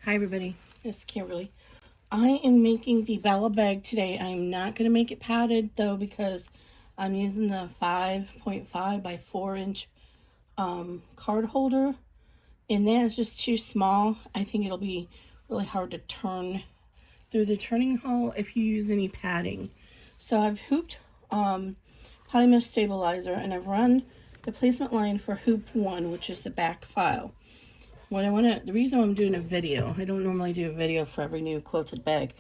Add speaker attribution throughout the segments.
Speaker 1: Hi everybody, this is Kimberly. I am making the Bella bag today. I'm not going to make it padded though because I'm using the 5.5 by 4 inch card holder, and that is just too small. I think it'll be really hard to turn through the turning hole if you use any padding. So I've hooped polymesh stabilizer, and I've run the placement line for hoop 1, which is the back file. The reason I'm doing a video, I don't normally do a video for every new quilted bag,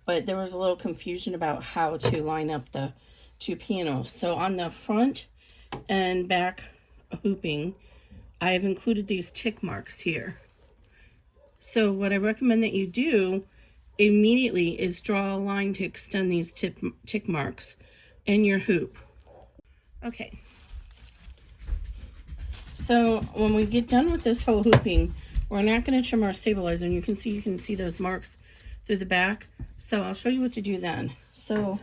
Speaker 1: but there was a little confusion about how to line up the two panels. So on the front and back hooping, I have included these tick marks here. So what I recommend that you do immediately is draw a line to extend these tick marks in your hoop. Okay. So when we get done with this whole hooping, we're not going to trim our stabilizer, and you can see those marks through the back. So I'll show you what to do then. So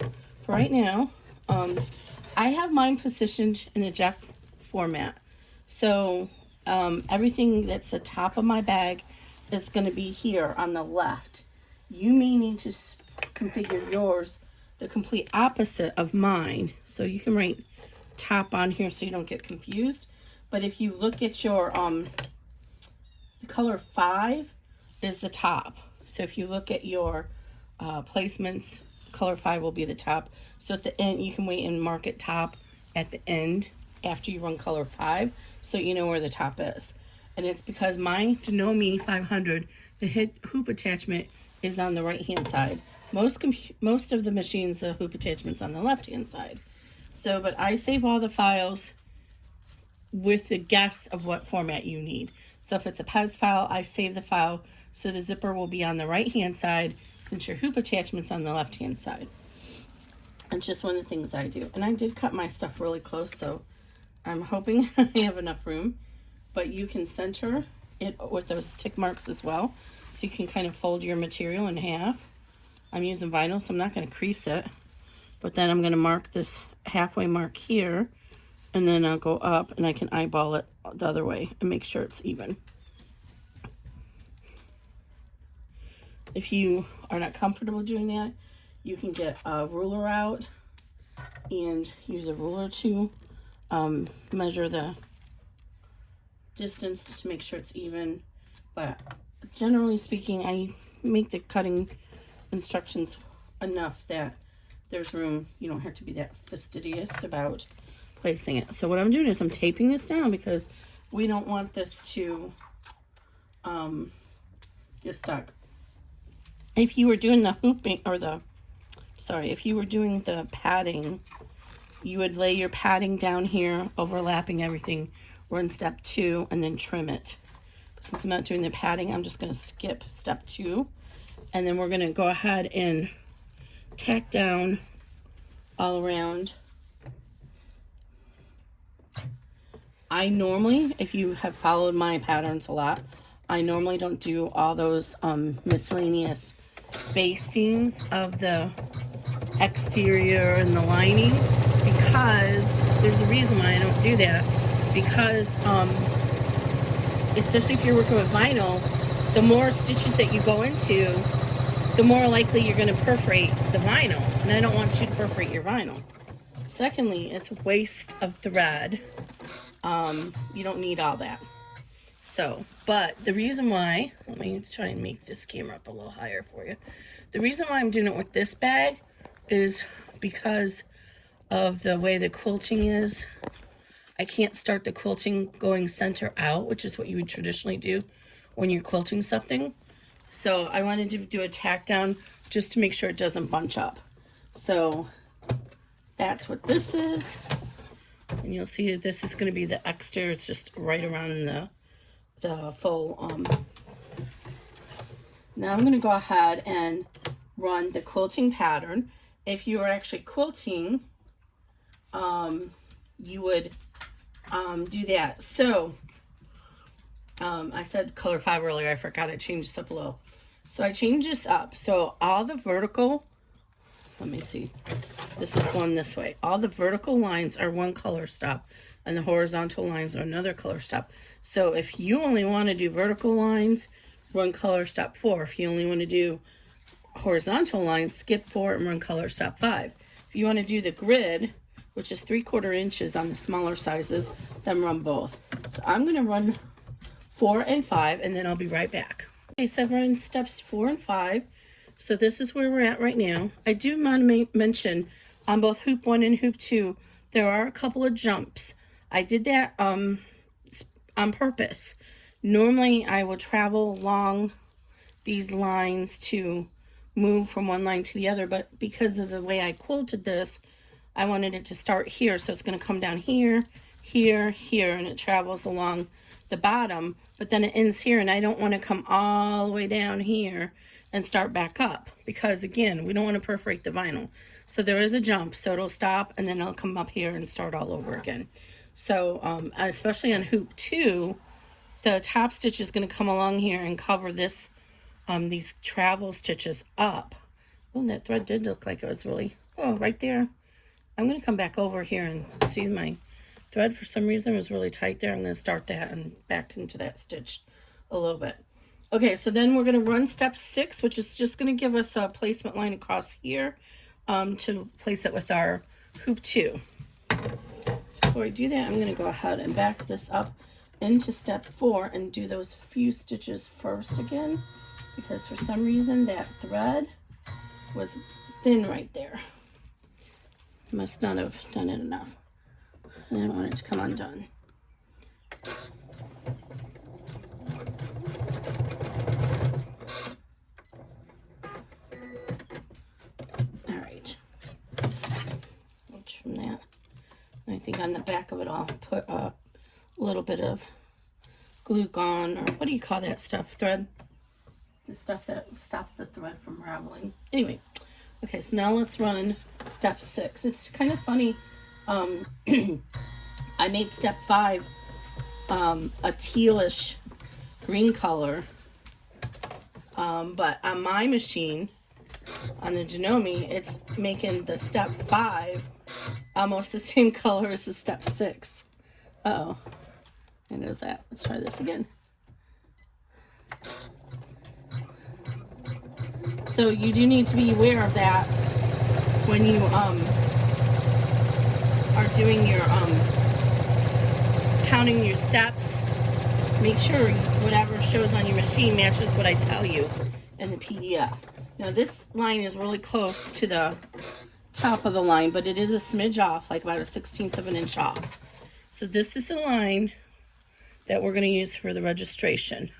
Speaker 1: right now, I have mine positioned in the Jeff format. So everything that's the top of my bag is going to be here on the left. You may need to configure yours the complete opposite of mine. So you can write top on here so you don't get confused. But if you look at your, the color 5 is the top. So if you look at your placements, color 5 will be the top. So at the end, you can wait and mark it top at the end after you run color 5, so you know where the top is. And it's because my Janome 500, the hoop attachment is on the right-hand side. Most of the machines, the hoop attachment's on the left-hand side. So, but I save all the files with the guess of what format you need. So if it's a Pez file, I save the file so the zipper will be on the right hand side since your hoop attachment's on the left hand side. It's just one of the things that I do. And I did cut my stuff really close, so I'm hoping I have enough room. But you can center it with those tick marks as well, so you can kind of fold your material in half. I'm using vinyl, so I'm not going to crease it, but then I'm going to mark this halfway mark here, and then I'll go up and I can eyeball it the other way and make sure it's even. If you are not comfortable doing that, you can get a ruler out and use a ruler to measure the distance to make sure it's even. But generally speaking, I make the cutting instructions enough that there's room. You don't have to be that fastidious about placing it. So what I'm doing is I'm taping this down because we don't want this to get stuck. If you were doing the hooping, or if you were doing the padding, you would lay your padding down here, overlapping everything. We're in step 2 and then trim it. But since I'm not doing the padding, I'm just going to skip step 2, and then we're going to go ahead and tack down all around. I normally, if you have followed my patterns a lot, I normally don't do all those miscellaneous bastings of the exterior and the lining, because there's a reason why I don't do that. Because especially if you're working with vinyl, the more stitches that you go into, the more likely you're going to perforate the vinyl, and I don't want you to perforate your vinyl. Secondly, it's a waste of thread. You don't need all that. So, but the reason why, let me try and make this camera up a little higher for you. The reason why I'm doing it with this bag is because of the way the quilting is. I can't start the quilting going center out, which is what you would traditionally do when you're quilting something. So I wanted to do a tack down just to make sure it doesn't bunch up. So that's what this is. And you'll see that this is going to be the exterior. It's just right around the full. Now I'm going to go ahead and run the quilting pattern. If you are actually quilting, you would do that. So I said color 5 earlier. I forgot I changed this up a little. So I changed this up. So all the vertical, let me see. This is going this way. All the vertical lines are one color stop, and the horizontal lines are another color stop. So if you only want to do vertical lines, run color step 4. If you only want to do horizontal lines, skip 4 and run color step 5. If you want to do the grid, which is 3/4 inches on the smaller sizes, then run both. So I'm going to run 4 and 5, and then I'll be right back. Okay, so I've run steps 4 and 5. So this is where we're at right now. I do want to mention on both hoop 1 and hoop 2, there are a couple of jumps. I did that on purpose. Normally I will travel along these lines to move from one line to the other, but because of the way I quilted this, I wanted it to start here. So it's going to come down here, here, here, and it travels along the bottom, but then it ends here, and I don't want to come all the way down here and start back up, because again, we don't want to perforate the vinyl. So there is a jump, so it'll stop and then I'll come up here and start all over again. So especially on hoop 2, the top stitch is going to come along here and cover this these travel stitches up. Oh, that thread did look like it was really, oh, right there. I'm going to come back over here and see my thread for some reason was really tight there. I'm going to start that and back into that stitch a little bit. Okay, so then we're going to run step 6, which is just going to give us a placement line across here to place it with our hoop 2. Before I do that, I'm going to go ahead and back this up into step 4 and do those few stitches first again, because for some reason that thread was thin right there. Must not have done it enough. I didn't want it to come undone. All right. From that, and I think on the back of it I'll put a little bit of glue gone, or what do you call that stuff? Thread? The stuff that stops the thread from raveling. Anyway, okay, so now let's run step 6. It's kind of funny. I made step 5 a tealish green color, but on my machine, on the Janome, it's making the step 5 almost the same color as the step 6. Uh-oh. There goes that. Let's try this again. So you do need to be aware of that when you are doing your counting your steps. Make sure whatever shows on your machine matches what I tell you in the PDF. Now this line is really close to the top of the line, but it is a smidge off, like about a 1/16 of an inch off. So this is the line that we're going to use for the registration.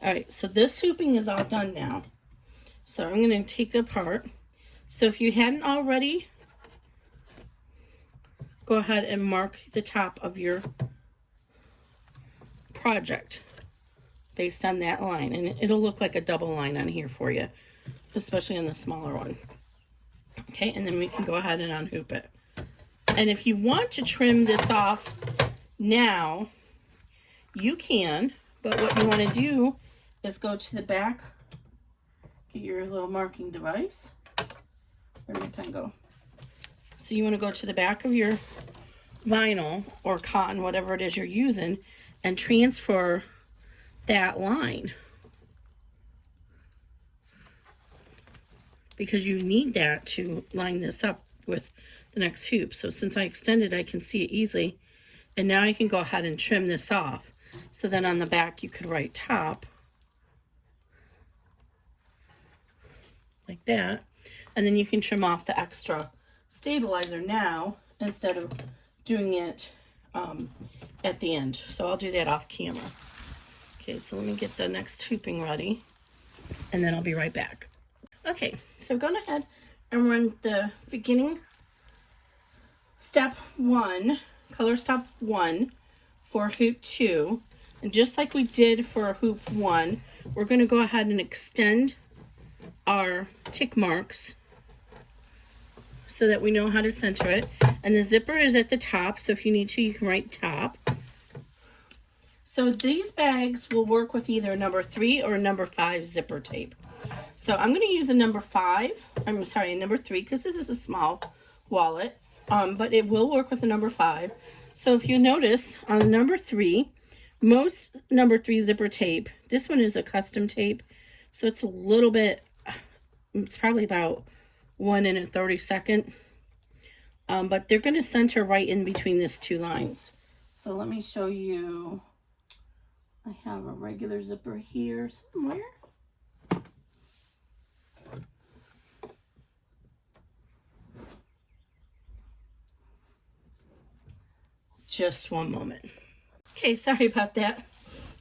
Speaker 1: All right, so this hooping is all done now. So I'm going to take it apart. So if you hadn't already, go ahead and mark the top of your project based on that line. And it'll look like a double line on here for you, especially on the smaller one. Okay, and then we can go ahead and unhoop it. And if you want to trim this off now, you can, but what you want to do is go to the back, get your little marking device. Where'd my pen go? So you want to go to the back of your vinyl or cotton, whatever it is you're using, and transfer that line, because you need that to line this up with the next hoop. So since I extended, I can see it easily, and now I can go ahead and trim this off. So then on the back you could write top like that, and then you can trim off the extra stabilizer now instead of doing it at the end. So I'll do that off camera. Okay, so let me get the next hooping ready, and then I'll be right back. Okay, so go ahead and run the beginning step 1, color step 1 for hoop 2. And just like we did for hoop 1, we're going to go ahead and extend our tick marks so that we know how to center it. And the zipper is at the top, so if you need to, you can write top. So these bags will work with either a number 3 or a number 5 zipper tape. So I'm going to use a number 3, because this is a small wallet, but it will work with a number 5. So if you notice on number 3, most number 3 zipper tape, this one is a custom tape, so it's a little bit, it's probably about 1 1/32. But they're going to center right in between these 2 lines. So let me show you. I have a regular zipper here somewhere. Just one moment. Okay, sorry about that.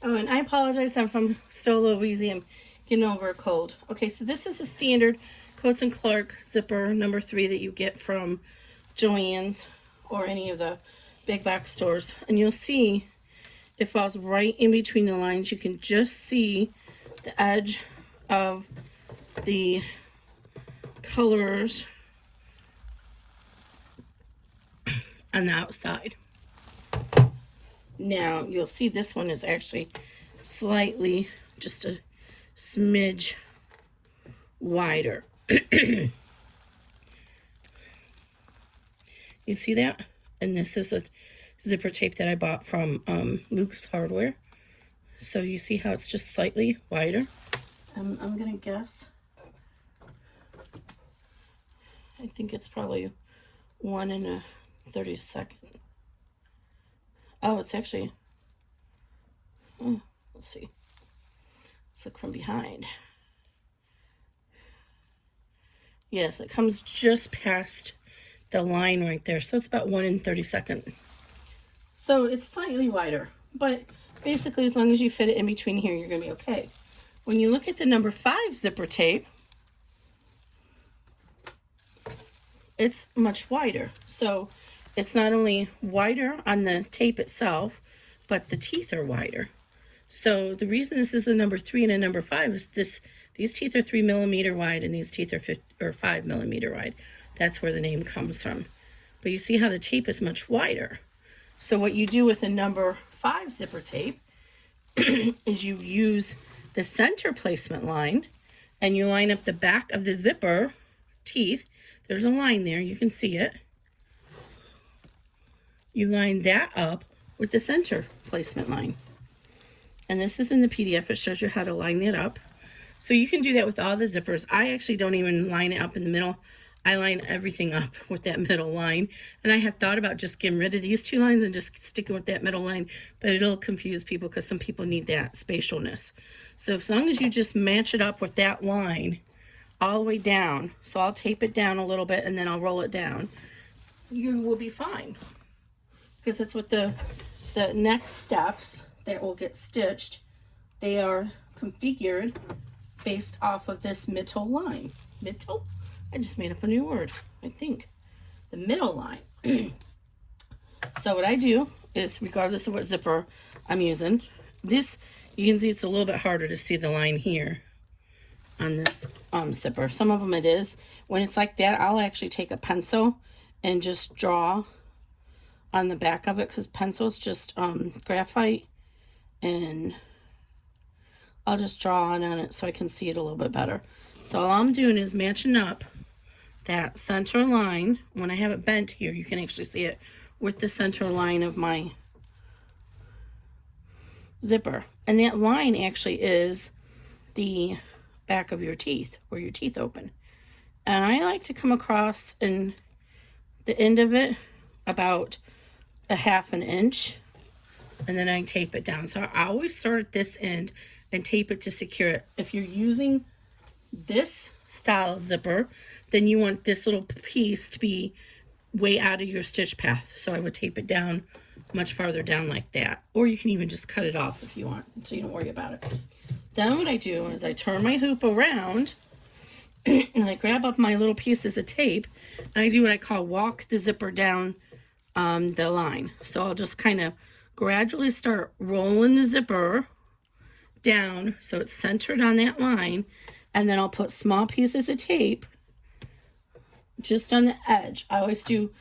Speaker 1: Oh, and I apologize if I'm still a little wheezy. I'm getting over a cold. Okay, so this is a standard Coats & Clark zipper number 3 that you get from Joann's or any of the big box stores. And you'll see it falls right in between the lines. You can just see the edge of the colors on the outside. Now you'll see this one is actually slightly, just a smidge wider. You see that? And this is a zipper tape that I bought from Luxe hardware. So you see how it's just slightly wider? I'm gonna guess. I think it's probably 1 1/32. Oh, it's actually, oh, let's see. Let's look from behind. Yes, it comes just past the line right there. So it's about 1 1/32. So it's slightly wider, but basically as long as you fit it in between here, you're gonna be okay. When you look at the number 5 zipper tape, it's much wider. So it's not only wider on the tape itself, but the teeth are wider. So the reason this is a number 3 and a number 5 is these teeth are 3 millimeter wide and these teeth are 5 millimeter wide. That's where the name comes from. But you see how the tape is much wider. So what you do with a number 5 zipper tape is you use the center placement line and you line up the back of the zipper teeth. There's a line there, you can see it. You line that up with the center placement line. And this is in the PDF. It shows you how to line it up. So you can do that with all the zippers. I actually don't even line it up in the middle. I line everything up with that middle line. And I have thought about just getting rid of these 2 lines and just sticking with that middle line. But it'll confuse people because some people need that spatialness. So as long as you just match it up with that line all the way down. So I'll tape it down a little bit and then I'll roll it down. You will be fine. Because that's what the next steps that will get stitched, they are configured based off of this middle line. Middle? I just made up a new word, I think. The middle line. So what I do is, regardless of what zipper I'm using, this, you can see it's a little bit harder to see the line here on this zipper. Some of them it is. When it's like that, I'll actually take a pencil and just draw on the back of it, because pencil's just graphite, and I'll just draw on it so I can see it a little bit better. So all I'm doing is matching up that center line. When I have it bent here, you can actually see it with the center line of my zipper. And that line actually is the back of your teeth, where your teeth open. And I like to come across in the end of it about a 1/2 inch, and then I tape it down. So I always start at this end and tape it to secure it. If you're using this style zipper, then you want this little piece to be way out of your stitch path. So I would tape it down much farther down like that. Or you can even just cut it off if you want, so you don't worry about it. Then what I do is I turn my hoop around and I grab up my little pieces of tape and I do what I call walk the zipper down the line. So I'll just kind of gradually start rolling the zipper down so it's centered on that line, and then I'll put small pieces of tape just on the edge. I always do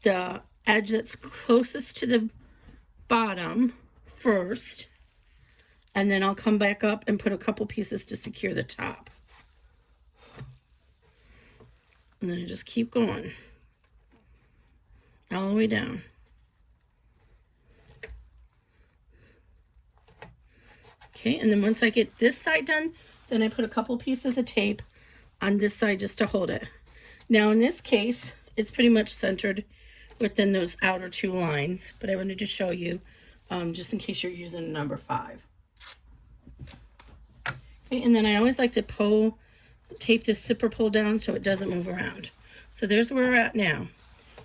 Speaker 1: the edge that's closest to the bottom first, and then I'll come back up and put a couple pieces to secure the top. And then I just keep going all the way down. Okay, and then once I get this side done, then I put a couple pieces of tape on this side just to hold it. Now in this case, it's pretty much centered within those outer two lines, but I wanted to show you just in case you're using number 5. Okay, and then I always like to tape this zipper pull down so it doesn't move around. So there's where we're at now.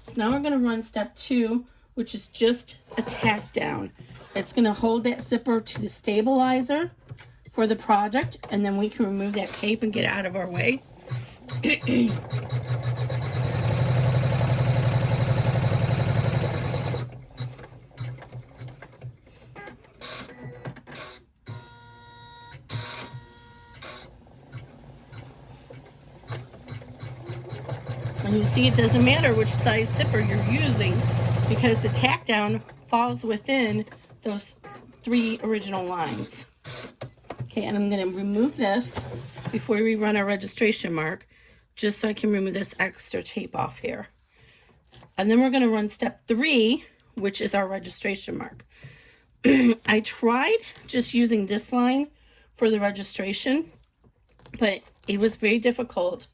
Speaker 1: So now we're going to run step 2, which is just a tack down. It's going to hold that zipper to the stabilizer for the project, and then we can remove that tape and get out of our way. And you see it doesn't matter which size zipper you're using because the tack down falls within those 3 original lines. Okay, and I'm going to remove this before we run our registration mark, just so I can remove this extra tape off here. And then we're going to run step 3, which is our registration mark. I tried just using this line for the registration, but it was very difficult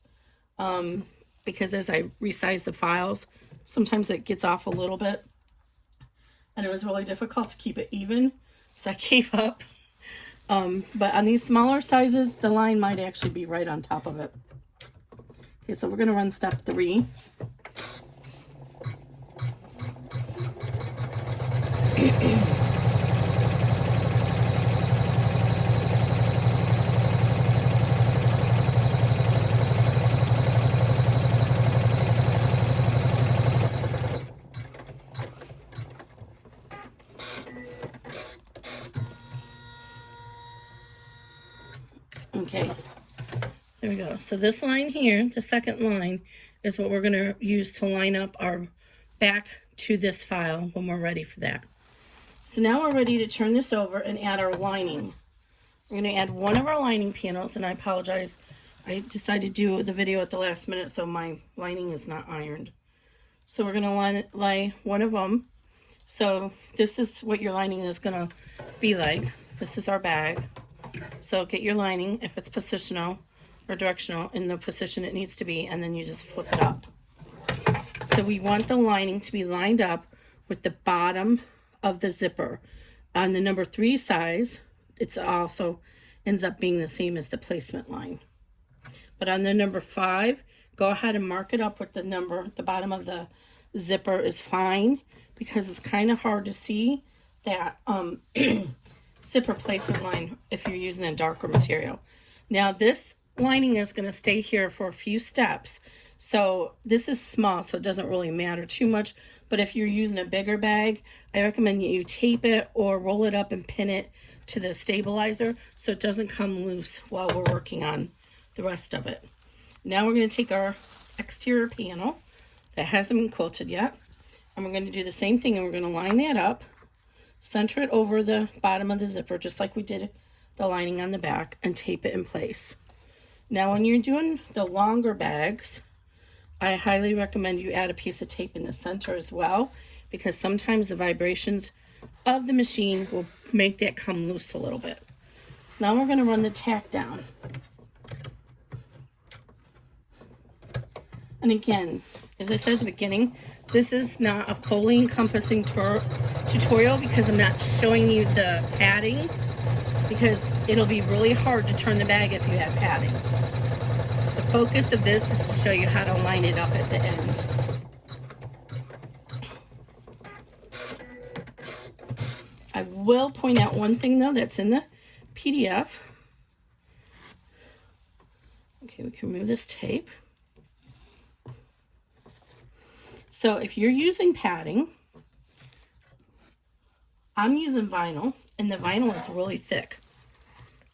Speaker 1: because as I resize the files, sometimes it gets off a little bit, and it was really difficult to keep it even, so I gave up. But on these smaller sizes, the line might actually be right on top of it. Okay, so we're going to run step 3. Okay, there we go. So this line here, the second line, is what we're going to use to line up our back to this file when we're ready for that. So now we're ready to turn this over and add our lining. We're going to add one of our lining panels, and I apologize, I decided to do the video at the last minute, so my lining is not ironed. So we're going to lay one of them. So this is what your lining is going to be like. This is our bag. So get your lining, if it's positional or directional, in the position it needs to be, and then you just flip it up. So we want the lining to be lined up with the bottom of the zipper. On the number 3 size, it's also ends up being the same as the placement line. But on the number 5, go ahead and mark it up with the number. The bottom of the zipper is fine because it's kind of hard to see that zipper placement line if you're using a darker material. Now this lining is going to stay here for a few steps. So this is small, so it doesn't really matter too much. But if you're using a bigger bag, I recommend you tape it or roll it up and pin it to the stabilizer so it doesn't come loose while we're working on the rest of it. Now we're going to take our exterior panel that hasn't been quilted yet, and we're going to do the same thing, and we're going to line that up, center it over the bottom of the zipper just like we did the lining on the back, and tape it in place. Now when you're doing the longer bags, I highly recommend you add a piece of tape in the center as well, because sometimes the vibrations of the machine will make that come loose a little bit. So now we're going to run the tack down. And again, as I said at the beginning, this is not a fully encompassing tutorial because I'm not showing you the padding, because it'll be really hard to turn the bag if you have padding. The focus of this is to show you how to line it up at the end. I will point out one thing though that's in the PDF. Okay, we can remove this tape. So if you're using padding, I'm using vinyl, and the vinyl is really thick.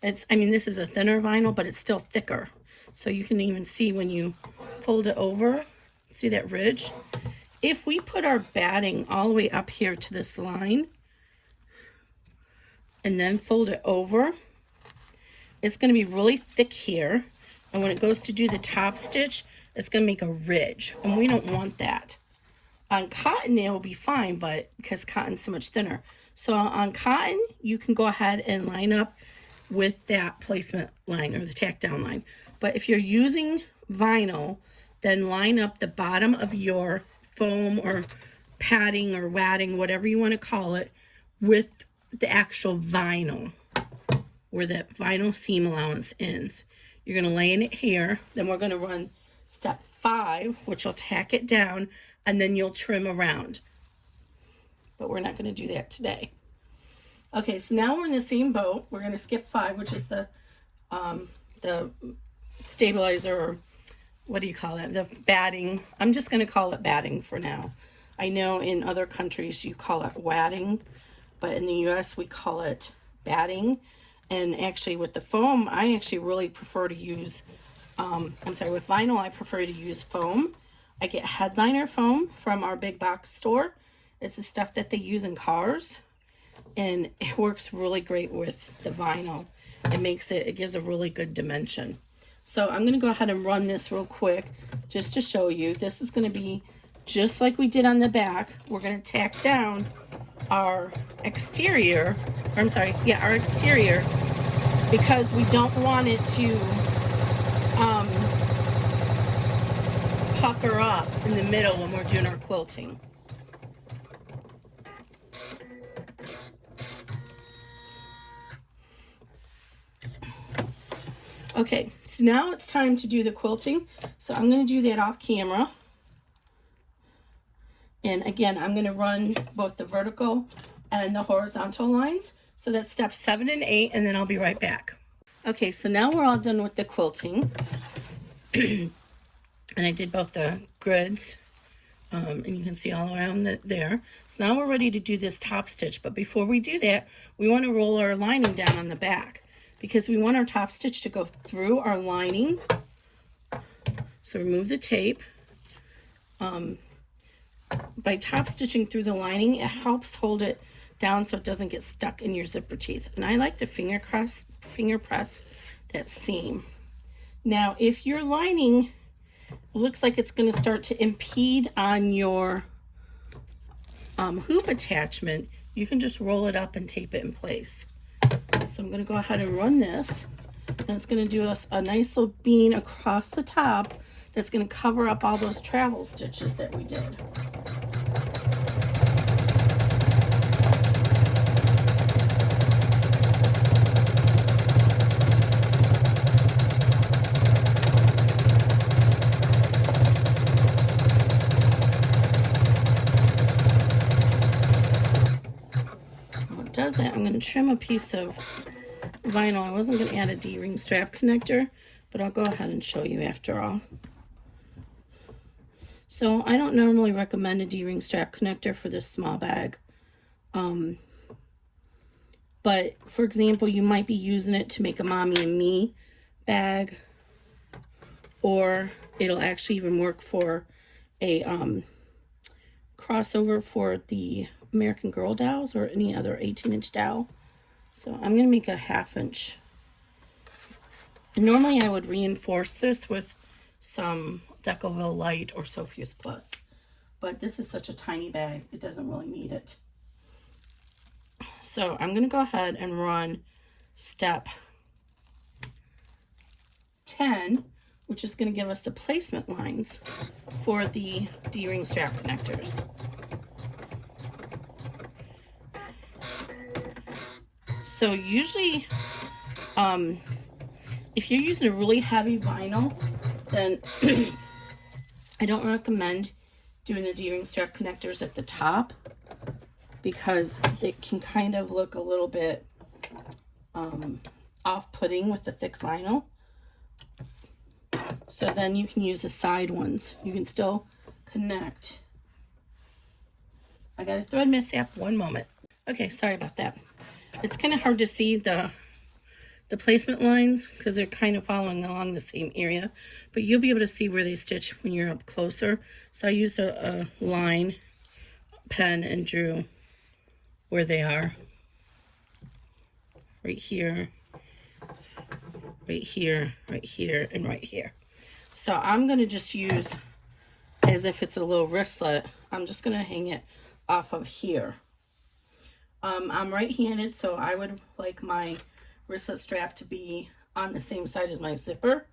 Speaker 1: I mean, this is a thinner vinyl, but it's still thicker. So you can even see when you fold it over, see that ridge? If we put our batting all the way up here to this line, and then fold it over, it's going to be really thick here. And when it goes to do the top stitch, it's going to make a ridge, and we don't want that. On cotton, it will be fine, but because cotton's so much thinner. So on cotton, you can go ahead and line up with that placement line or the tack down line. But if you're using vinyl, then line up the bottom of your foam or padding or wadding, whatever you want to call it, with the actual vinyl, where that vinyl seam allowance ends. You're going to lay in it here. Then we're going to run step 5, which will tack it down, and then you'll trim around. But we're not going to do that today. Okay, so now we're in the same boat. We're going to skip 5, which is the stabilizer, or what do you call it? The batting. I'm just going to call it batting for now. I know in other countries you call it wadding, but in the US we call it batting. And actually with the foam, I actually really prefer to use, with vinyl, I prefer to use foam. I get headliner foam from our big box store. It's the stuff that they use in cars, and it works really great with the vinyl. It gives a really good dimension. So I'm going to go ahead and run this real quick just to show you. This is going to be just like we did on the back. We're going to tack down our exterior, our exterior, because we don't want it to pucker up in the middle when we're doing our quilting. Okay, so now it's time to do the quilting. So I'm going to do that off camera. And again, I'm going to run both the vertical and the horizontal lines. So that's steps 7 and 8, and then I'll be right back. Okay, so now we're all done with the quilting. And I did both the grids, and you can see all around there. So now we're ready to do this top stitch. But before we do that, we want to roll our lining down on the back, because we want our top stitch to go through our lining. So remove the tape. By top stitching through the lining, it helps hold it down so it doesn't get stuck in your zipper teeth. And I like to finger press that seam. Now, if your lining looks like it's going to start to impede on your hoop attachment, you can just roll it up and tape it in place. So I'm going to go ahead and run this, and it's going to do us a nice little bean across the top that's going to cover up all those travel stitches that we did. Does that, I'm going to trim a piece of vinyl. I wasn't going to add a D-ring strap connector, but I'll go ahead and show you after all. So I don't normally recommend a D-ring strap connector for this small bag. But for example, you might be using it to make a mommy and me bag, or it'll actually even work for a crossover for the American Girl dowels or any other 18-inch dowel. So I'm going to make a 1/2 inch. And normally I would reinforce this with some Decovil Lite or Sewfuse Plus, but this is such a tiny bag, it doesn't really need it. So I'm going to go ahead and run step 10, which is going to give us the placement lines for the D-ring strap connectors. So usually, if you're using a really heavy vinyl, then I don't recommend doing the D-ring strap connectors at the top, because it can kind of look a little bit off-putting with the thick vinyl. So then you can use the side ones. You can still connect. I got a thread mishap, one moment. Okay, sorry about that. It's kind of hard to see the placement lines because they're kind of following along the same area, but you'll be able to see where they stitch when you're up closer. So I used a line pen and drew where they are. Right here, right here, right here, and right here. So I'm going to just use, as if it's a little wristlet, I'm just going to hang it off of here. I'm right-handed, so I would like my wristlet strap to be on the same side as my zipper.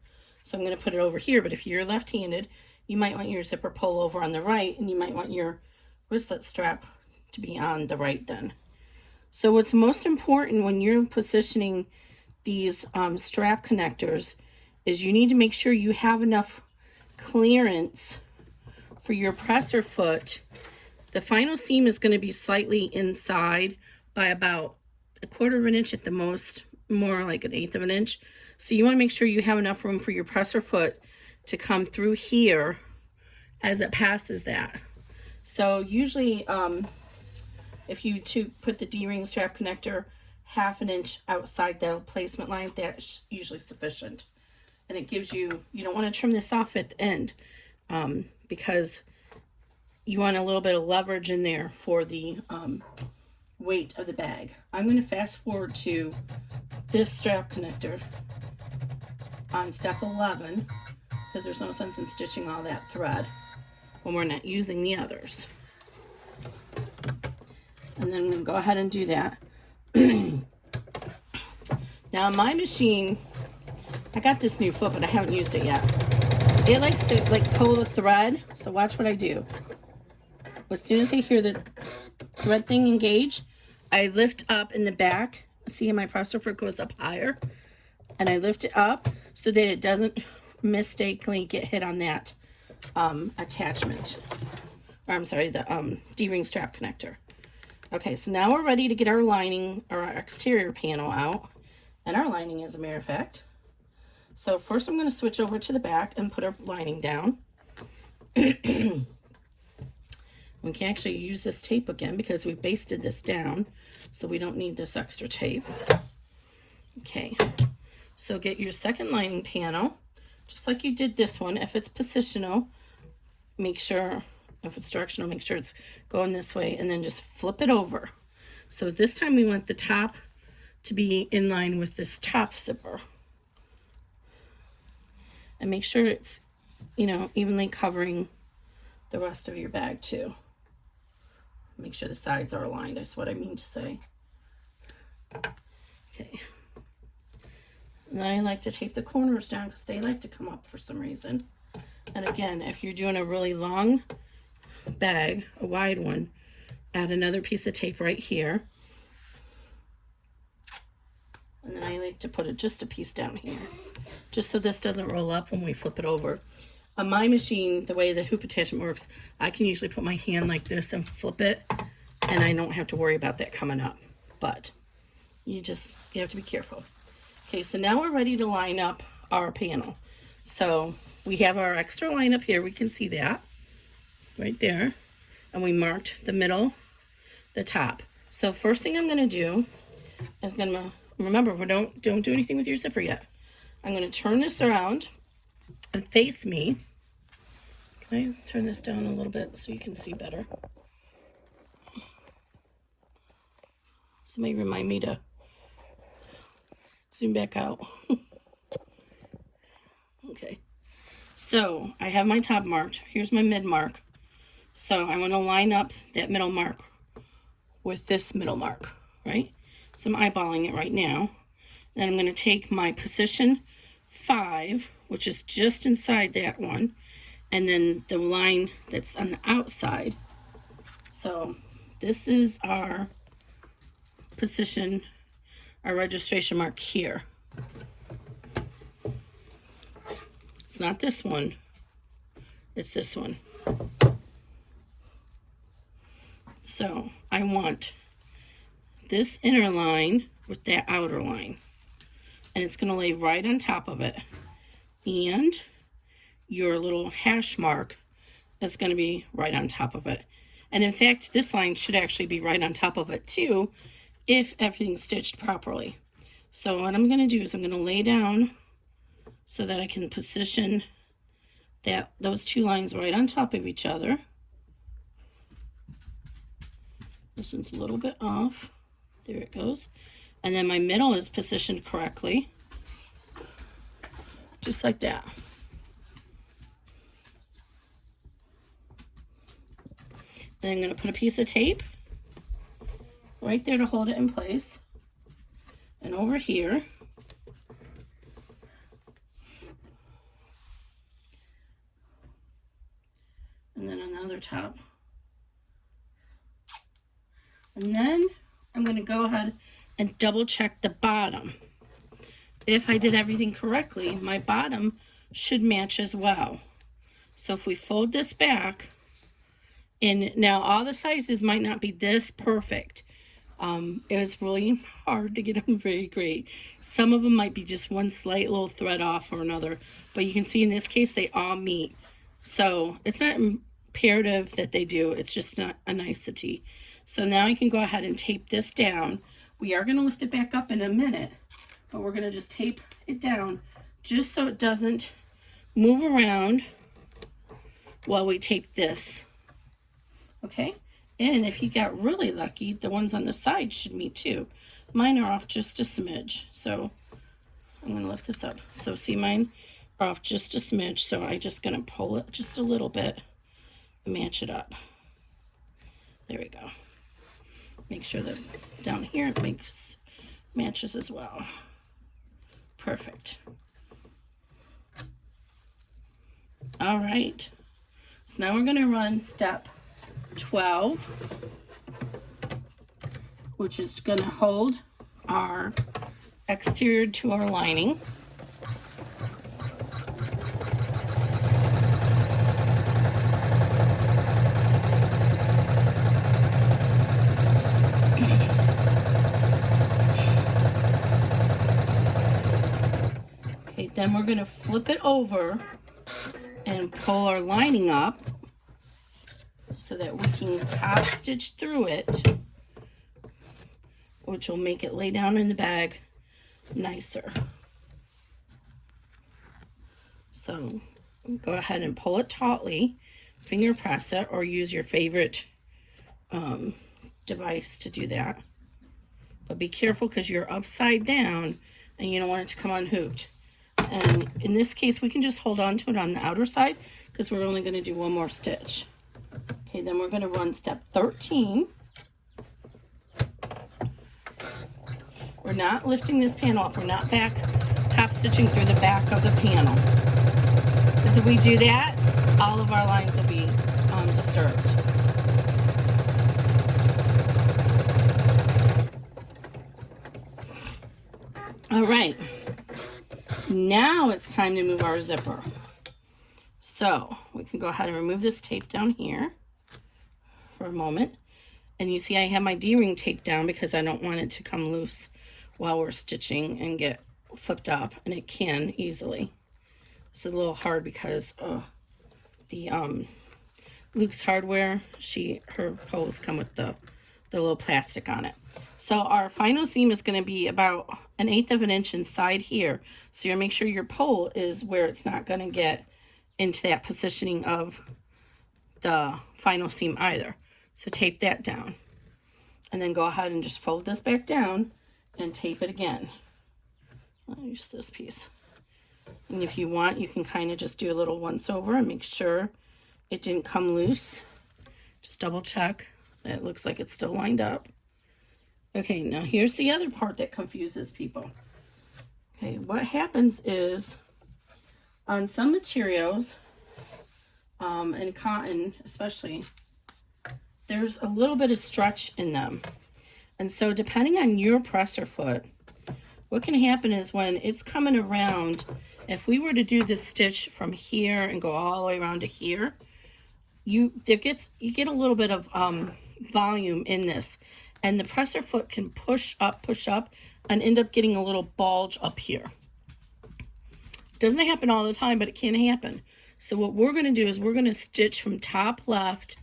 Speaker 1: So I'm going to put it over here, but if you're left-handed, you might want your zipper pull over on the right, and you might want your wristlet strap to be on the right then. So what's most important when you're positioning these strap connectors is you need to make sure you have enough clearance for your presser foot. The final seam is going to be slightly inside by about 1/4 of an inch at the most, more like 1/8 of an inch. So you want to make sure you have enough room for your presser foot to come through here as it passes that. So usually if you put the D-ring strap connector 1/2 an inch outside the placement line, that's usually sufficient. And it gives you, you don't want to trim this off at the end because you want a little bit of leverage in there for the weight of the bag. I'm going to fast forward to this strap connector on step 11 because there's no sense in stitching all that thread when we're not using the others. And then I'm going to go ahead and do that. Now my machine, I got this new foot, but I haven't used it yet. It likes to pull the thread. So watch what I do. As soon as I hear the thread thing engage, I lift up in the back. See how my presser foot goes up higher? And I lift it up so that it doesn't mistakenly get hit on that attachment. Or I'm sorry, the D-ring strap connector. Okay, so now we're ready to get our lining or our exterior panel out. And our lining, as a matter of fact. So first I'm going to switch over to the back and put our lining down. We can actually use this tape again because we basted this down, so we don't need this extra tape. Okay, so get your second lining panel, just like you did this one. If it's positional, make sure, if it's directional, make sure it's going this way, and then just flip it over. So this time we want the top to be in line with this top zipper. And make sure it's, evenly covering the rest of your bag too. Make sure the sides are aligned, that's what I mean to say. Okay. And then I like to tape the corners down because they like to come up for some reason. And again, if you're doing a really long bag, a wide one, add another piece of tape right here. And then I like to put just a piece down here, just so this doesn't roll up when we flip it over. On my machine, the way the hoop attachment works, I can usually put my hand like this and flip it, and I don't have to worry about that coming up. But you have to be careful. Okay, so now we're ready to line up our panel. So we have our extra line up here. We can see that right there. And we marked the middle, the top. So first thing I'm going to do is remember, we don't do anything with your zipper yet. I'm going to turn this around and face me. Can I turn this down a little bit so you can see better? Somebody remind me to zoom back out. Okay. So I have my top marked. Here's my mid mark. So I want to line up that middle mark with this middle mark, right? So I'm eyeballing it right now. Then I'm going to take my position 5, which is just inside that one, and then the line that's on the outside. So this is our position, our registration mark here. It's not this one, it's this one. So I want this inner line with that outer line, and it's going to lay right on top of it, and your little hash mark is going to be right on top of it. And in fact, this line should actually be right on top of it too if everything's stitched properly. So what I'm going to do is I'm going to lay down so that I can position those two lines right on top of each other. This one's a little bit off. There it goes. And then my middle is positioned correctly. Just like that. Then I'm going to put a piece of tape right there to hold it in place. and over here. And then another top. And then I'm going to go ahead and double check the bottom. If I did everything correctly, my bottom should match as well. So if we fold this back, and now all the sizes might not be this perfect. It was really hard to get them very great. Some of them might be just one slight little thread off or another, but you can see in this case they all meet. So it's not imperative that they do, it's just not a nicety. So now I can go ahead and tape this down. We are going to lift it back up in a minute, but we're going to just tape it down just so it doesn't move around while we tape this. Okay, and if you got really lucky, the ones on the side should meet too. Mine are off just a smidge, so I'm going to lift this up. So see, mine are off just a smidge, so I'm just going to pull it just a little bit and match it up. There we go. Make sure that down here it matches as well. Perfect. All right. So now we're going to run step 12, which is going to hold our exterior to our lining. Okay, then we're going to flip it over and pull our lining up so that we can top stitch through it, which will make it lay down in the bag nicer. So go ahead and pull it tautly, finger press it, or use your favorite device to do that. But be careful because you're upside down and you don't want it to come unhooked. And in this case, we can just hold on to it on the outer side because we're only going to do one more stitch. Okay, then we're going to run step 13. We're not lifting this panel up. We're not back top stitching through the back of the panel. Because if we do that, all of our lines will be disturbed. All right. Now it's time to move our zipper. So we can go ahead and remove this tape down here for a moment. And you see I have my D-ring taped down because I don't want it to come loose while we're stitching and get flipped up, and it can easily. This is a little hard because the Luxe hardware, her poles come with the little plastic on it. So our final seam is going to be about 1/8 of an inch inside here. So you make sure your pole is where it's not going to get into that positioning of the final seam either. So tape that down. And then go ahead and just fold this back down and tape it again. I'll use this piece. And if you want, you can kind of just do a little once over and make sure it didn't come loose. Just double check that it looks like it's still lined up. Okay, now here's the other part that confuses people. Okay, what happens is on some materials, and cotton especially, there's a little bit of stretch in them. And so depending on your presser foot, what can happen is when it's coming around, if we were to do this stitch from here and go all the way around to here, you get a little bit of volume in this, and the presser foot can push up, and end up getting a little bulge up here. It doesn't happen all the time, but it can happen. So what we're going to do is we're going to stitch from top left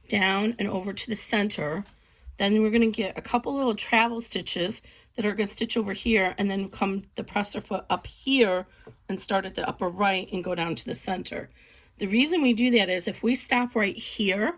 Speaker 1: down and over to the center. Then we're going to get a couple little travel stitches that are going to stitch over here, and then come the presser foot up here and start at the upper right and go down to the center. The reason we do that is if we stop right here,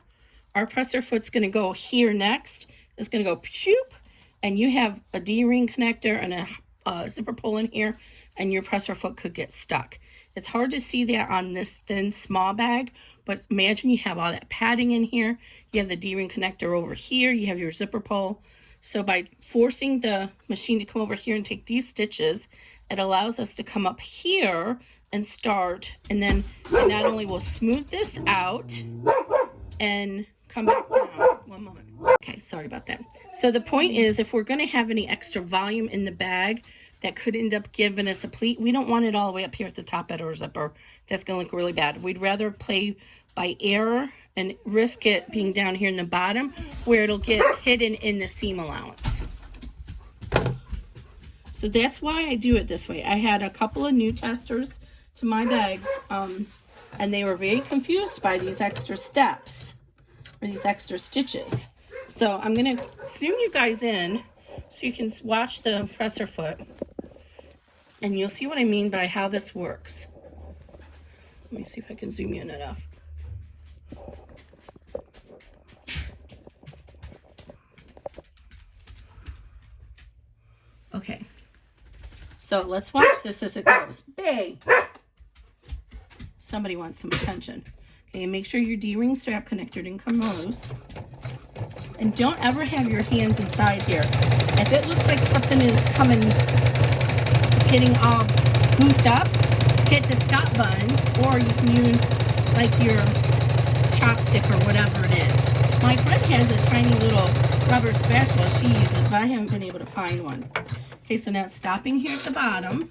Speaker 1: our presser foot's going to go here next. It's going to go pshoop, and you have a D-ring connector and a zipper pull in here, and your presser foot could get stuck. It's hard to see that on this thin small bag, but imagine you have all that padding in here. You have the D-ring connector over here. You have your zipper pull. So by forcing the machine to come over here and take these stitches, it allows us to come up here and start, and then it not only will smooth this out and come back down. One moment. Okay, sorry about that. So the point is, if we're going to have any extra volume in the bag that could end up giving us a pleat, we don't want it all the way up here at the top of our zipper. That's going to look really bad. We'd rather play by error and risk it being down here in the bottom where it'll get hidden in the seam allowance. So that's why I do it this way. I had a couple of new testers to my bags, and they were very confused by these extra steps or these extra stitches. So I'm going to zoom you guys in so you can watch the presser foot, and you'll see what I mean by how this works. Let me see if I can zoom you in enough. Okay, so let's watch this as it goes. Bang! Somebody wants some attention. Okay, make sure your D-ring strap connector didn't come loose. And don't ever have your hands inside here. If it looks like something is coming, getting all goofed up, hit the stop button, or you can use like your chopstick or whatever it is. My friend has a tiny little rubber spatula she uses, but I haven't been able to find one. Okay, so now it's stopping here at the bottom.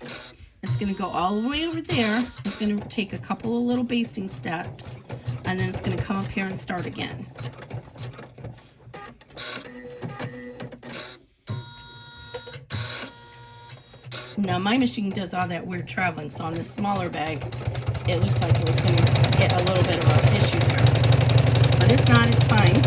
Speaker 1: It's going to go all the way over there. It's going to take a couple of little basting steps, and then it's going to come up here and start again. Now my machine does all that weird traveling, so on this smaller bag, it looks like it was going to get a little bit of an issue there. But it's not, it's fine.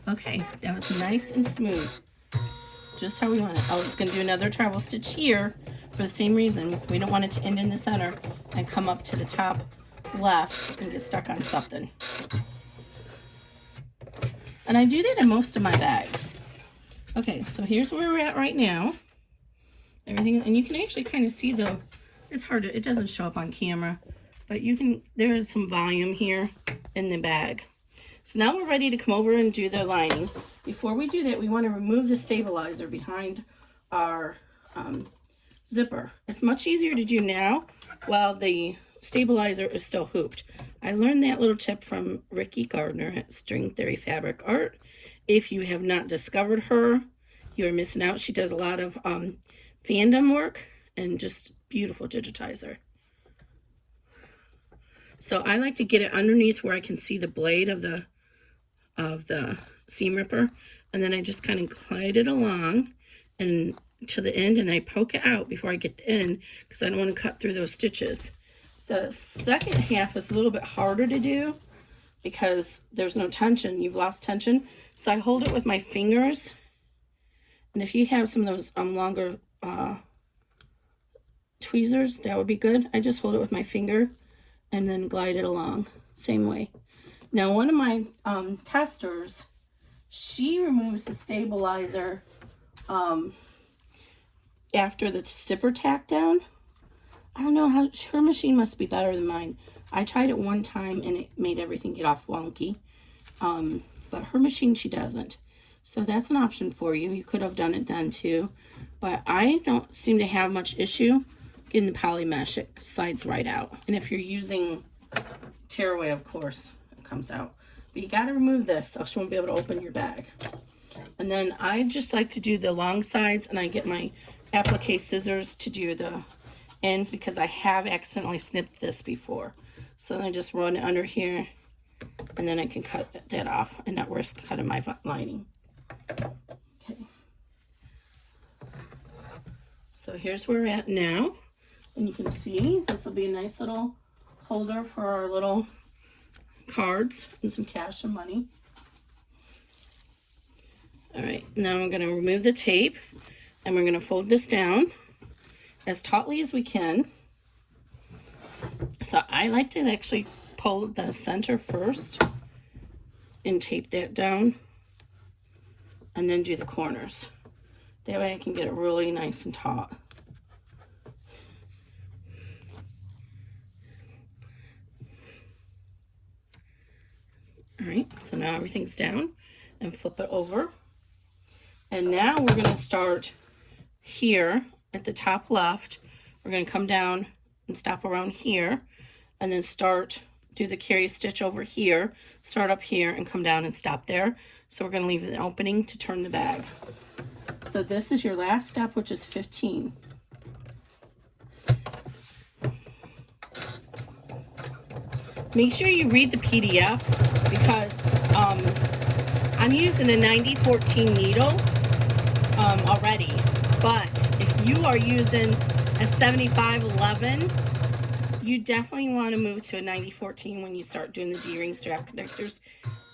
Speaker 1: Okay, that was nice and smooth. Just how we want it. Oh, it's going to do another travel stitch here for the same reason. We don't want it to end in the center and come up to the top left and get stuck on something. And I do that in most of my bags. Okay, so here's where we're at right now. Everything, and you can actually kind of see the, it's hard to, it doesn't show up on camera, but you can, there is some volume here in the bag. So now we're ready to come over and do the lining. Before we do that, we want to remove the stabilizer behind our zipper. It's much easier to do now while the stabilizer is still hooped. I learned that little tip from Ricky Gardner at String Theory Fabric Art. If you have not discovered her, you are missing out. She does a lot of fandom work and just beautiful digitizer. So I like to get it underneath where I can see the blade of the seam ripper, and then I just kind of glide it along and to the end, and I poke it out before I get the end because I don't want to cut through those stitches. The second half is a little bit harder to do because there's no tension. You've lost tension. So I hold it with my fingers, and if you have some of those longer tweezers, that would be good. I just hold it with my finger and then glide it along same way. Now one of my testers, she removes the stabilizer after the zipper tackdown. I don't know how, her machine must be better than mine. I tried it one time and it made everything get off wonky. But her machine, she doesn't. So that's an option for you. You could have done it then too. But I don't seem to have much issue getting the poly mesh. It slides right out. And if you're using tearaway, of course, it comes out. But you got to remove this, else you won't be able to open your bag. And then I just like to do the long sides, and I get my applique scissors to do the ends because I have accidentally snipped this before. So then I just run it under here, and then I can cut that off and not risk cutting my lining. Okay. So here's where we're at now. And you can see this will be a nice little holder for our little cards and some cash and money. All right, now I'm going to remove the tape, and we're going to fold this down as tautly as we can. So I like to actually pull the center first and tape that down, and then do the corners. That way I can get it really nice and taut. All right, so now everything's down, and flip it over. And now we're going to start here at the top left. We're going to come down and stop around here, and then do the carry stitch over here, start up here and come down and stop there. So we're going to leave an opening to turn the bag. So this is your last step, which is 15. Make sure you read the PDF because I'm using a 9014 needle already, but if you are using a 7511, you definitely want to move to a 9014 when you start doing the D-ring strap connectors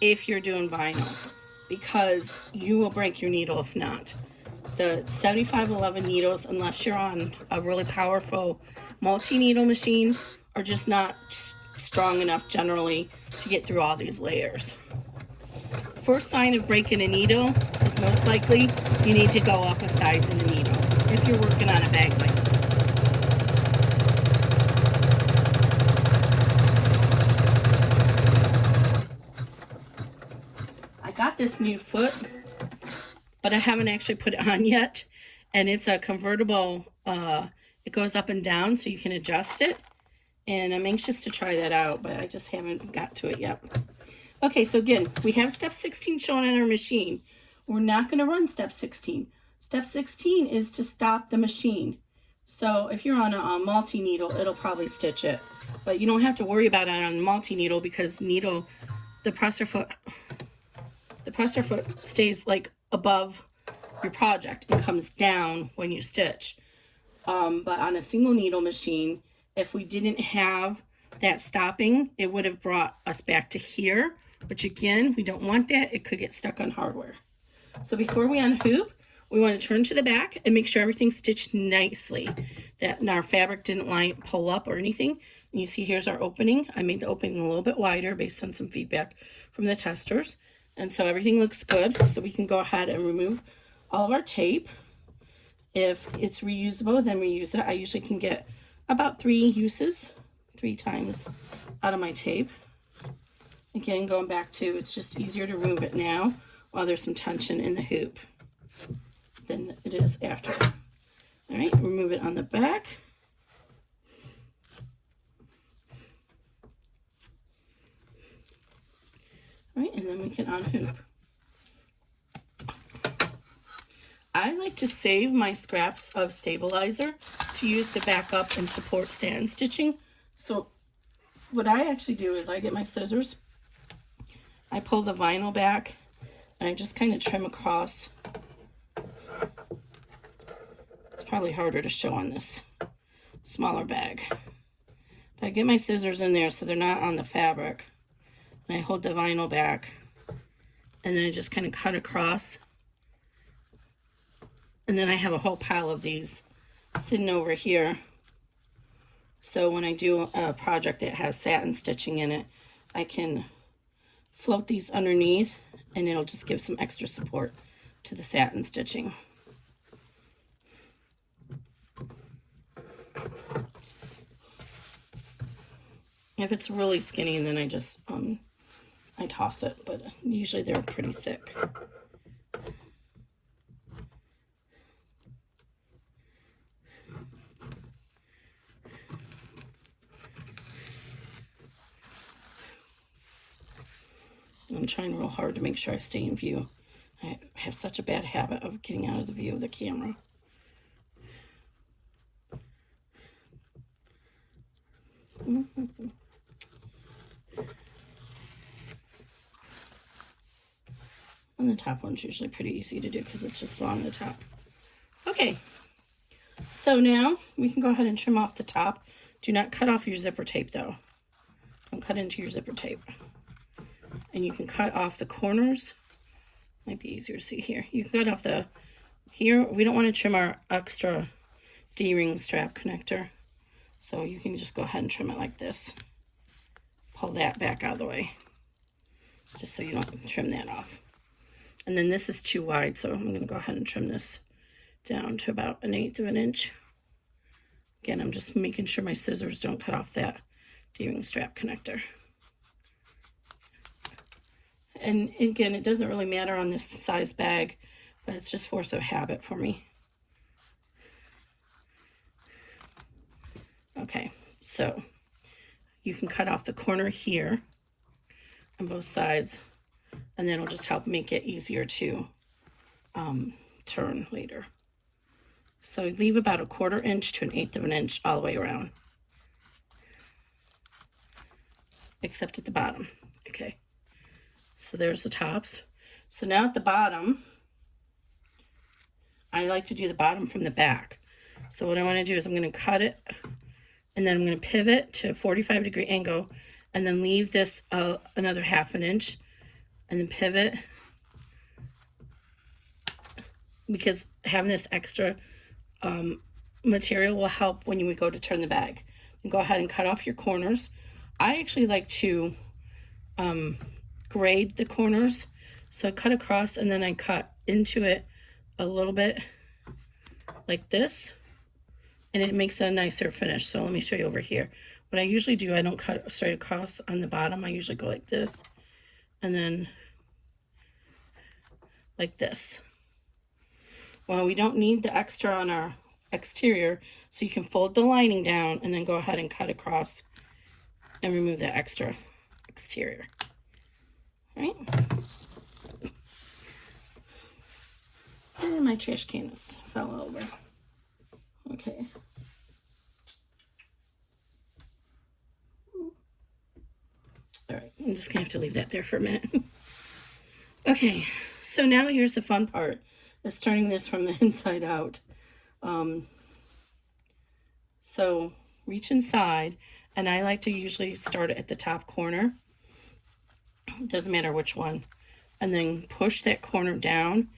Speaker 1: if you're doing vinyl, because you will break your needle if not. The 7511 needles, unless you're on a really powerful multi-needle machine, are just not strong enough generally to get through all these layers. First sign of breaking a needle is most likely you need to go up a size in a needle if you're working on a bag like this. I got this new foot, but I haven't actually put it on yet, and it's a convertible, it goes up and down so you can adjust it, and I'm anxious to try that out, but I just haven't got to it yet. Okay, so again, we have step 16 shown on our machine. We're not going to run step 16. Step 16 is to stop the machine. So if you're on a multi-needle, it'll probably stitch it. But you don't have to worry about it on multi-needle because the presser foot stays like above your project and comes down when you stitch. But on a single needle machine, if we didn't have that stopping, it would have brought us back to here. Which again, we don't want that. It could get stuck on hardware. So before we unhoop, we want to turn to the back and make sure everything's stitched nicely, that our fabric didn't pull up or anything. And you see here's our opening. I made the opening a little bit wider based on some feedback from the testers. And so everything looks good. So we can go ahead and remove all of our tape. If it's reusable, then reuse it. I usually can get about 3 times out of my tape. Again, going back to, it's just easier to remove it now while there's some tension in the hoop than it is after. All right, remove it on the back. All right, and then we can unhoop. I like to save my scraps of stabilizer to use to back up and support satin stitching. So what I actually do is I get my scissors, I pull the vinyl back, and I just kind of trim across. It's probably harder to show on this smaller bag. But I get my scissors in there so they're not on the fabric. And I hold the vinyl back, and then I just kind of cut across. And then I have a whole pile of these sitting over here. So when I do a project that has satin stitching in it, I can float these underneath and it'll just give some extra support to the satin stitching. If it's really skinny, then I just I toss it, but usually they're pretty thick. I'm trying real hard to make sure I stay in view. I have such a bad habit of getting out of the view of the camera. And the top one's usually pretty easy to do because it's just along the top. Okay, so now we can go ahead and trim off the top. Do not cut off your zipper tape though. Don't cut into your zipper tape. And you can cut off the corners. Might be easier to see here. You can cut off here. We don't want to trim our extra D-ring strap connector. So you can just go ahead and trim it like this. Pull that back out of the way. Just so you don't trim that off. And then this is too wide, so I'm going to go ahead and trim this down to about 1/8 of an inch. Again, I'm just making sure my scissors don't cut off that D-ring strap connector. And again, it doesn't really matter on this size bag, but it's just force of habit for me. Okay, so you can cut off the corner here on both sides, and then it'll just help make it easier to turn later. So leave about 1/4 inch to 1/8 of an inch all the way around, except at the bottom. Okay, so there's the tops. So now at the bottom, I like to do the bottom from the back. So what I want to do is I'm going to cut it, and then I'm going to pivot to a 45-degree angle, and then leave this another 1/2 an inch, and then pivot, because having this extra material will help when you go to turn the bag. And go ahead and cut off your corners. I actually like to grade the corners, so I cut across and then I cut into it a little bit like this, and it makes a nicer finish. So let me show you over here. What I usually do, I don't cut straight across on the bottom. I usually go like this, and then like this. Well, we don't need the extra on our exterior, so you can fold the lining down and then go ahead and cut across and remove the extra exterior. Right? And my trash can fell over. Okay. All right, I'm just gonna have to leave that there for a minute. Okay, so now here's the fun part. Is turning this from the inside out. So reach inside, and I like to usually start at the top corner. It doesn't matter which one. And then push that corner down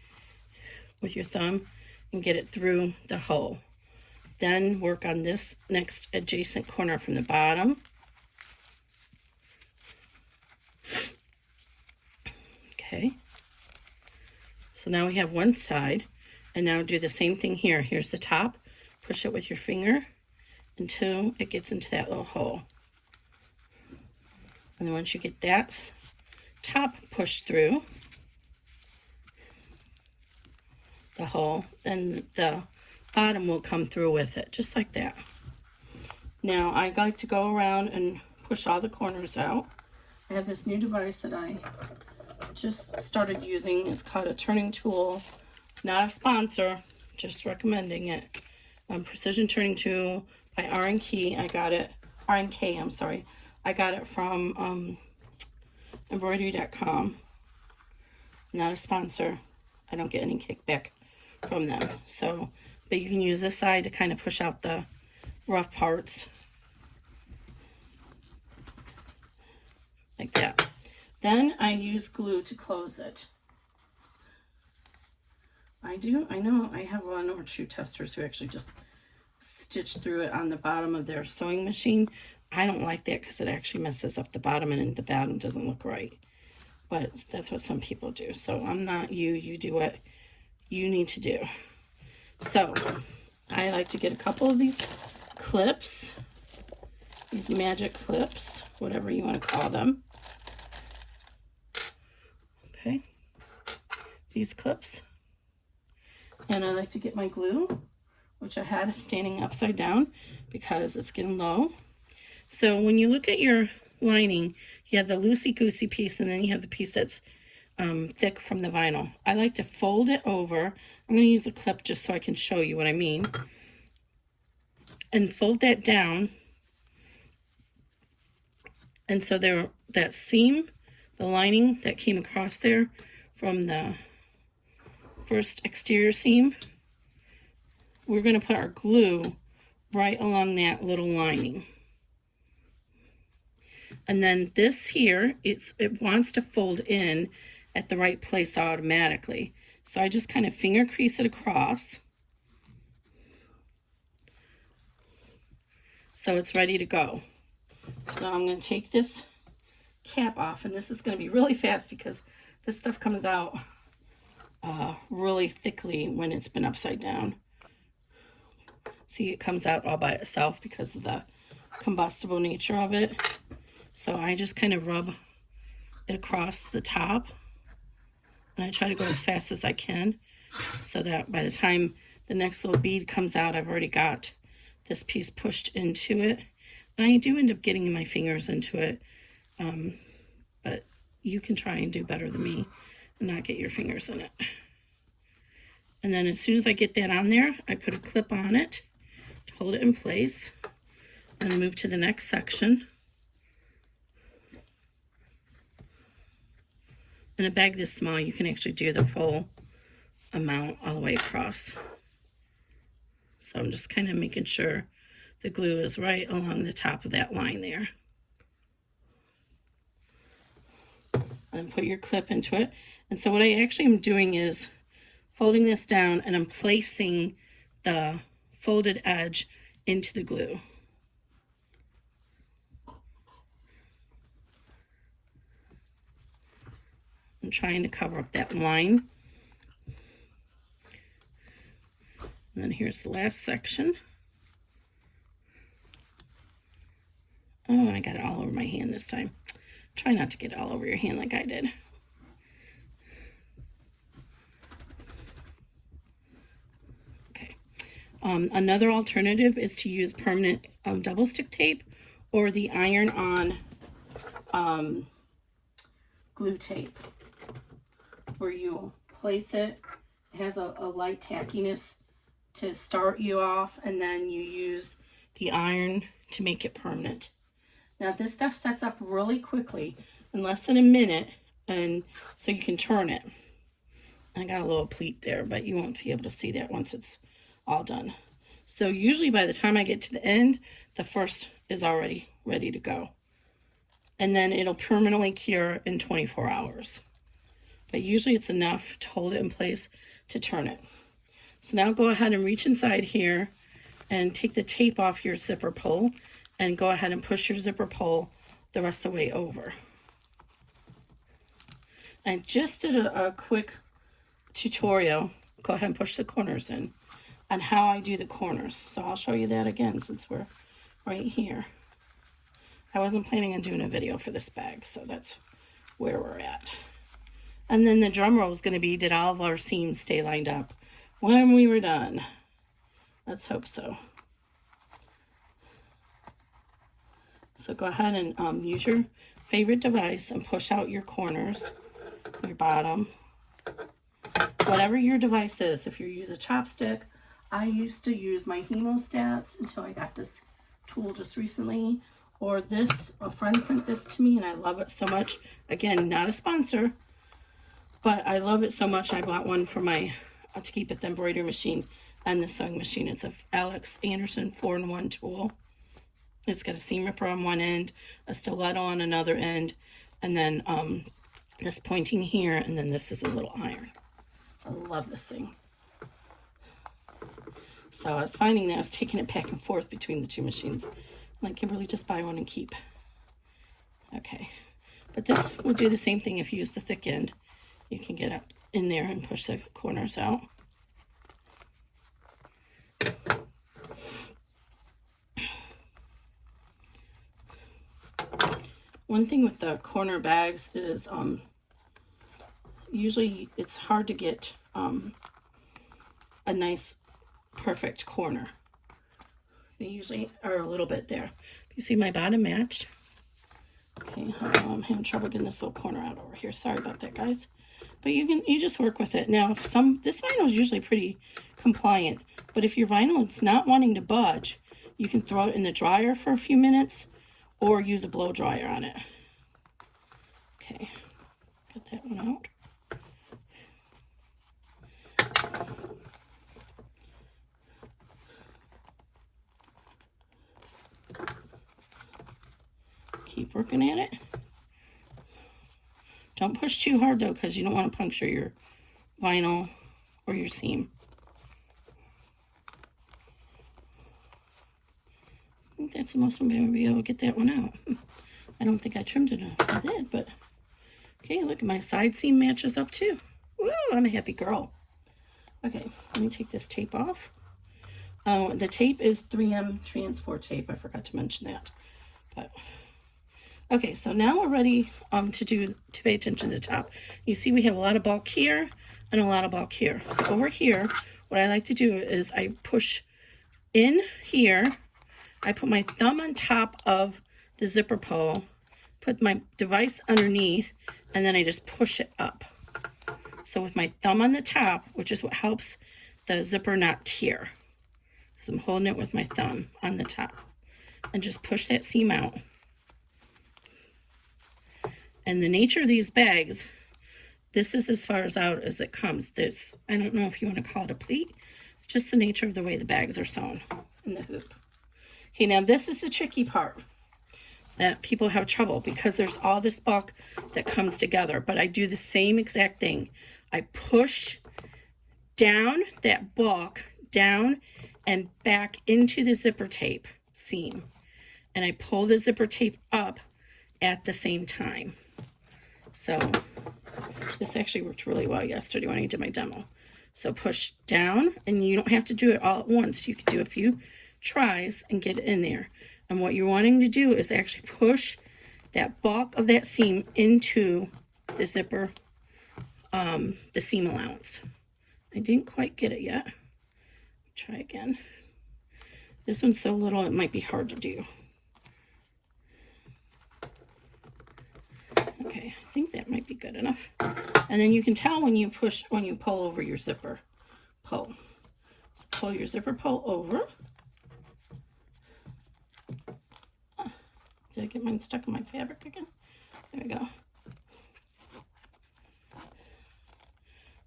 Speaker 1: with your thumb and get it through the hole. Then work on this next adjacent corner from the bottom. Okay. So now we have one side, and now do the same thing here. Here's the top. Push it with your finger until it gets into that little hole. And then once you get that top pushed through the hole, then the bottom will come through with it, just like that. Now I like to go around and push all the corners out. I have this new device that I just started using. It's called a turning tool. Not a sponsor, just recommending it. Precision turning tool by RNK. I got it. RNK, I'm sorry. I got it from embroidery.com. Not a sponsor. I don't get any kickback from them. So, but you can use this side to kind of push out the rough parts. Like that. Then I use glue to close it. I know I have one or two testers who actually just stitch through it on the bottom of their sewing machine. I don't like that because it actually messes up the bottom, and the bottom doesn't look right. But that's what some people do. So I'm not you. You do what you need to do. So I like to get a couple of these clips, these magic clips, whatever you want to call them. Okay, these clips. And I like to get my glue, which I had standing upside down because it's getting low. So when you look at your lining, you have the loosey-goosey piece, and then you have the piece that's thick from the vinyl. I like to fold it over. I'm going to use a clip just so I can show you what I mean. And fold that down. And so there, that seam, the lining that came across there from the first exterior seam, we're going to put our glue right along that little lining. And then this here, it wants to fold in at the right place automatically. So I just kind of finger crease it across so it's ready to go. So I'm going to take this cap off, and this is going to be really fast because this stuff comes out really thickly when it's been upside down. See, it comes out all by itself because of the combustible nature of it. So I just kind of rub it across the top, and I try to go as fast as I can so that by the time the next little bead comes out, I've already got this piece pushed into it. And I do end up getting my fingers into it, but you can try and do better than me and not get your fingers in it. And then as soon as I get that on there, I put a clip on it to hold it in place and move to the next section. In a bag this small, you can actually do the full amount all the way across. So I'm just kind of making sure the glue is right along the top of that line there. And put your clip into it. And so what I actually am doing is folding this down, and I'm placing the folded edge into the glue. I'm trying to cover up that line. And then here's the last section. Oh, I got it all over my hand this time. Try not to get it all over your hand like I did. Okay. Another alternative is to use permanent double stick tape or the iron-on glue tape, where you place it. It has a light tackiness to start you off, and then you use the iron to make it permanent. Now this stuff sets up really quickly, in less than a minute, and so you can turn it. I got a little pleat there, but you won't be able to see that once it's all done. So usually by the time I get to the end, the first is already ready to go. And then it'll permanently cure in 24 hours. But usually it's enough to hold it in place to turn it. So now go ahead and reach inside here and take the tape off your zipper pull, and go ahead and push your zipper pull the rest of the way over. I just did a quick tutorial. Go ahead and push the corners in on how I do the corners. So I'll show you that again since we're right here. I wasn't planning on doing a video for this bag, so that's where we're at. And then the drum roll is going to be, did all of our seams stay lined up when we were done? Let's hope so. So go ahead and use your favorite device and push out your corners, your bottom. Whatever your device is, if you use a chopstick, I used to use my hemostats until I got this tool just recently. Or this, a friend sent this to me and I love it so much. Again, not a sponsor, but I love it so much I bought one for my, to keep at the embroidery machine and the sewing machine. It's a Alex Anderson 4-in-1 tool. It's got a seam ripper on one end, a stiletto on another end, and then this pointing here, and then this is a little iron. I love this thing. So I was finding that I was taking it back and forth between the two machines. I'm like, Kimberly, just buy one and keep. Okay. But this will do the same thing if you use the thick end. You can get up in there and push the corners out. One thing with the corner bags is usually it's hard to get a nice perfect corner. They usually are a little bit there. You see my bottom matched. Okay, I'm having trouble getting this little corner out over here. Sorry about that, guys. But you just work with it. Now, this vinyl is usually pretty compliant, but if your vinyl is not wanting to budge, you can throw it in the dryer for a few minutes or use a blow dryer on it. Okay, got that one out. Keep working at it. Don't push too hard though, because you don't want to puncture your vinyl or your seam. I think that's the most I'm going to be able to get that one out. I don't think I trimmed it enough. I did, but okay, look, my side seam matches up too. Woo, I'm a happy girl. Okay, let me take this tape off. The tape is 3M transport tape. I forgot to mention that. But okay, so now we're ready to pay attention to the top. You see we have a lot of bulk here and a lot of bulk here. So over here, what I like to do is I push in here. I put my thumb on top of the zipper pull, put my device underneath, and then I just push it up. So with my thumb on the top, which is what helps the zipper not tear, because I'm holding it with my thumb on the top, and just push that seam out. And the nature of these bags, this is as far as out as it comes. This, I don't know if you want to call it a pleat, just the nature of the way the bags are sewn in the hoop. Okay, now this is the tricky part that people have trouble, because there's all this bulk that comes together, but I do the same exact thing. I push down that bulk, down and back into the zipper tape seam, and I pull the zipper tape up at the same time. So this actually worked really well yesterday when I did my demo. So push down, and you don't have to do it all at once. You can do a few tries and get it in there. And what you're wanting to do is actually push that bulk of that seam into the zipper, the seam allowance. I didn't quite get it yet. Try again. This one's so little it might be hard to do. Okay, I think that might be good enough. And then you can tell when you pull over your zipper pull. So pull your zipper pull over. Did I get mine stuck in my fabric again? There we go.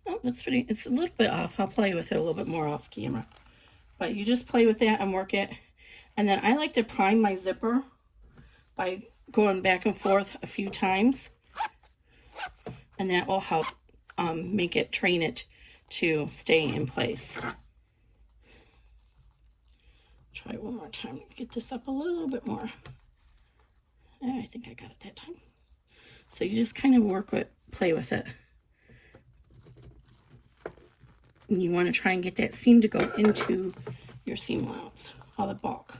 Speaker 1: Oh, that's pretty, it's a little bit off. I'll play with it a little bit more off camera. But you just play with that and work it. And then I like to prime my zipper by going back and forth a few times. And that will help train it to stay in place. Try one more time. Get this up a little bit more. I think I got it that time. So you just kind of play with it. And you want to try and get that seam to go into your seam allowance, all the bulk.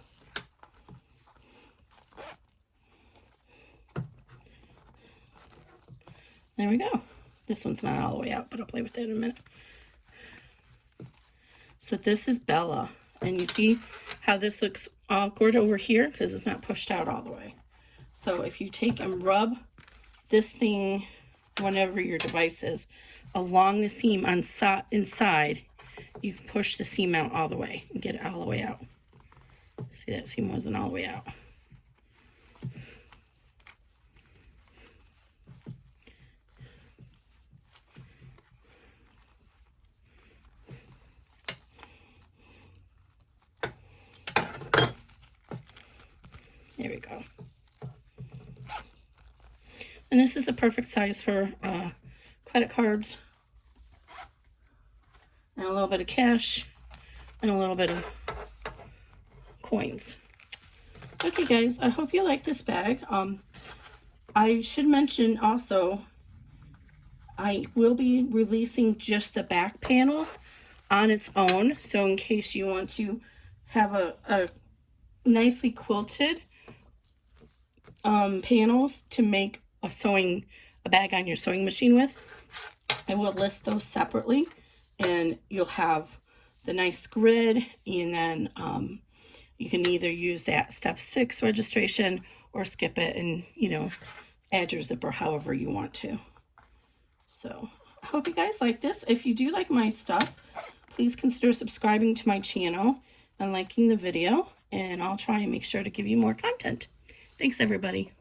Speaker 1: There we go. This one's not all the way out, but I'll play with that in a minute. So this is Bella. And you see how this looks awkward over here because it's not pushed out all the way. So if you take and rub this thing, whenever your device is, along the seam inside, you can push the seam out all the way and get it all the way out. See, that seam wasn't all the way out. There we go. And this is a perfect size for credit cards, and a little bit of cash, and a little bit of coins. Okay guys, I hope you like this bag. I should mention also, I will be releasing just the back panels on its own. So in case you want to have a nicely quilted panels to make a bag on your sewing machine with, I will list those separately, and you'll have the nice grid, and then you can either use that step 6 registration or skip it and, you know, add your zipper however you want to. So I hope you guys like this. If you do like my stuff, please consider subscribing to my channel and liking the video, and I'll try and make sure to give you more content. Thanks everybody.